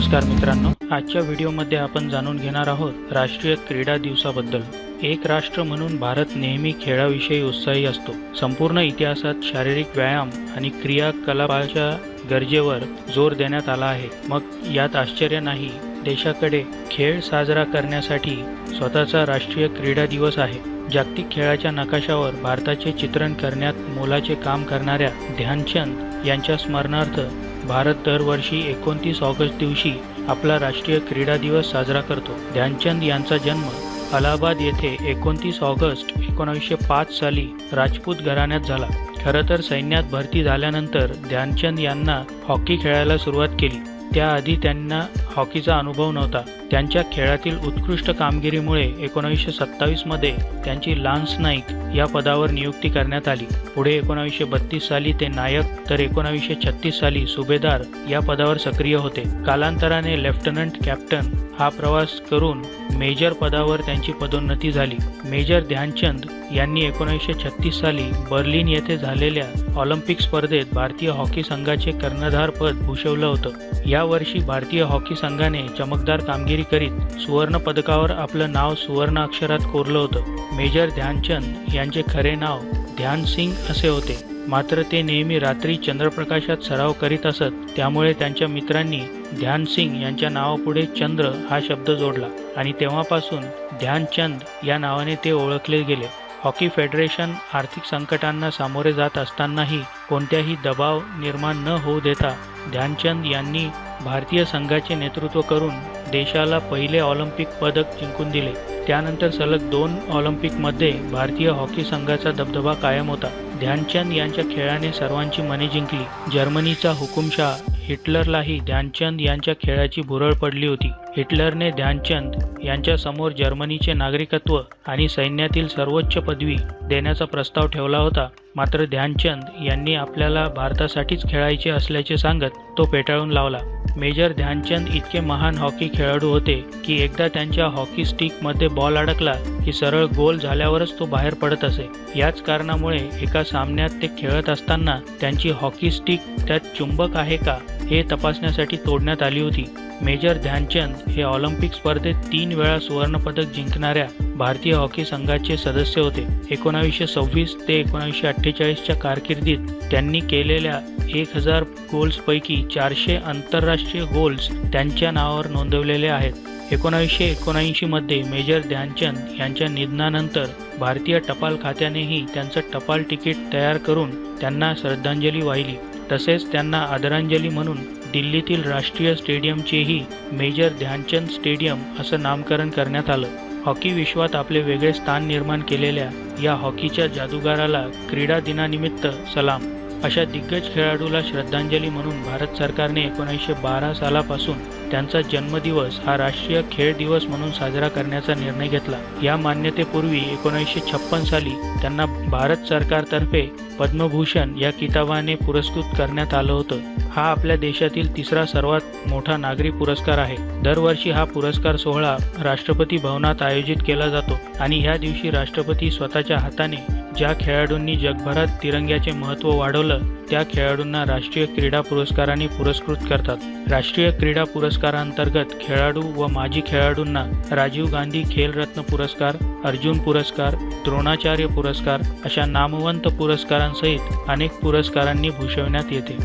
नमस्कार मित्रांनो, आजच्या व्हिडिओमध्ये आपण जाणून घेणार आहोत राष्ट्रीय क्रीडा दिवसाबद्दल। एक राष्ट्र म्हणून भारत नेहमी खेळाविषयी उत्साही असतो। संपूर्ण इतिहासात शारीरिक व्यायाम आणि क्रियाकलापाच्या गरजेवर जोर देण्यात आला आहे। मग यात आश्चर्य नाही, देशाकडे खेळ साजरा करण्यासाठी स्वतःचा राष्ट्रीय क्रीडा दिवस आहे। जागतिक खेळाच्या नकाशावर भारताचे चित्रण करण्यात मोलाचे काम करणाऱ्या ध्यानचंद यांच्या स्मरणार्थ भारत दरवर्षी 29 ऑगस्ट दिवशी आपला राष्ट्रीय क्रीडा दिवस साजरा करतो। ध्यानचंद यांचा जन्म अलाहाबाद येथे 29 ऑगस्ट 1905 साली राजपूत घराण्यात झाला। खरं तर सैन्यात भरती झाल्यानंतर ध्यानचंद यांना हॉकी खेळायला सुरुवात केली। त्याआधी त्यांना हॉकीचा अनुभव नव्हता। त्यांच्या खेळातील उत्कृष्ट कामगिरीमुळे 1927 मध्ये त्यांची लान्स नाईक या पदावर नियुक्ती करण्यात आली। पुढे 1932 साली ते नायक तर 1936 साली सुभेदार या पदावर सक्रिय होते। कालांतराने लेफ्टनंट कॅप्टन हा प्रवास करून मेजर पदावर त्यांची पदोन्नती झाली। मेजर ध्यानचंद यांनी 1936 साली बर्लिन येथे झालेल्या ऑलिम्पिक स्पर्धेत भारतीय हॉकी संघाचे कर्णधार पद भूषवलं होतं। या वर्षी भारतीय हॉकी संघाने चमकदार कामगिरी करीत सुवर्ण पदकावर आपलं नाव सुवर्ण अक्षरात कोरलं होतं। मेजर ध्यानचंद यांचे खरे नाव ध्यान सिंग असे होते, मात्र ते नेहमी रात्री चंद्रप्रकाशात सराव करीत असत। त्यामुळे त्यांच्या मित्रांनी ध्यान सिंग यांच्या नावापुढे चंद्र हा शब्द जोडला आणि तेव्हापासून ध्यानचंद या नावाने ते ओळखले गेले। हॉकी फेडरेशन आर्थिक संकटांना सामोरे जात असतानाही कोणत्याही दबाव निर्माण न होऊ देता ध्यानचंद यांनी भारतीय संघाचे नेतृत्व करून देशाला पहिले ऑलिम्पिक पदक जिंकून दिले। त्यानंतर सलग 2 ऑलिम्पिकमध्ये भारतीय हॉकी संघाचा दबदबा कायम होता। ध्यानचंद यांच्या खेळाने सर्वांची मने जिंकली। जर्मनीचा हुकुमशाह हिटलरलाही ध्यानचंद यांच्या खेळाची भुरळ पडली होती। हिटलरने ध्यानचंद यांच्या समोर जर्मनीचे नागरिकत्व आणि सैन्यातील सर्वोच्च पदवी देण्याचा प्रस्ताव ठेवला होता, मात्र ध्यानचंद यांनी आपल्याला भारतासाठीच खेळायचे असल्याचे सांगत तो फेटाळून लावला। मेजर ध्यानचंद इतके महान हॉकी खेळाडू होते की एकदा त्यांच्या हॉकी स्टिकमध्ये बॉल अडकला की सरळ गोल झाल्यावरच तो बाहेर पडत असे। याच कारणामुळे एका सामन्यात ते खेळत असताना त्यांची हॉकी स्टिक त्यात चुंबक आहे का हे तपासण्यासाठी तोडण्यात आली होती। मेजर ध्यानचंद हे ऑलिम्पिक स्पर्धेत 3 वेळा सुवर्णपदक जिंकणाऱ्या भारतीय हॉकी संघाचे सदस्य होते। 1926 ते 1948च्या कारकिर्दीत त्यांनी केलेल्या 1000 गोल्सपैकी 400 आंतरराष्ट्रीय गोल्स त्यांच्या नावावर नोंदवलेले आहेत। 1979 मध्ये मेजर ध्यानचंद यांच्या निधनानंतर भारतीय टपाल खात्यानेही त्यांचं टपाल तिकीट तयार करून त्यांना श्रद्धांजली वाहिली। तसेच त्यांना आदरांजली म्हणून दिल्लीतील राष्ट्रीय स्टेडियमचेही मेजर ध्यानचंद स्टेडियम असं नामकरण करण्यात आलं। हॉकी विश्वात आपले वेगळे स्थान निर्माण केलेल्या या हॉकीच्या जादूगाराला क्रीडा दिनानिमित्त सलाम। अशा दिग्गज खेळाडूला श्रद्धांजली म्हणून भारत सरकारने 1912 सालापासून त्यांचा जन्मदिवस हा राष्ट्रीय खेळ दिवस म्हणून साजरा करण्याचा निर्णय घेतला। या मान्यतेपूर्वी 1956 साली त्यांना भारत सरकारतर्फे पद्मभूषण या किताबाने पुरस्कृत करण्यात आलं होतं। हा आपल्या देशातील तिसरा सर्वात मोठा नागरी पुरस्कार आहे। दरवर्षी हा पुरस्कार सोहळा राष्ट्रपती भवनात आयोजित केला जातो आणि या दिवशी राष्ट्रपती स्वतःच्या हाताने ज्या खेळाडूंनी जगभरात तिरंग्याचे महत्त्व वाढवलं त्या खेळाडूंना राष्ट्रीय क्रीडा पुरस्काराने पुरस्कृत करतात। राष्ट्रीय क्रीडा पुरस्कारांतर्गत खेळाडू व माजी खेळाडूंना राजीव गांधी खेलरत्न पुरस्कार, अर्जुन पुरस्कार, द्रोणाचार्य पुरस्कार अशा नामवंत पुरस्कारांसहित अनेक पुरस्कारांनी भूषवण्यात येते।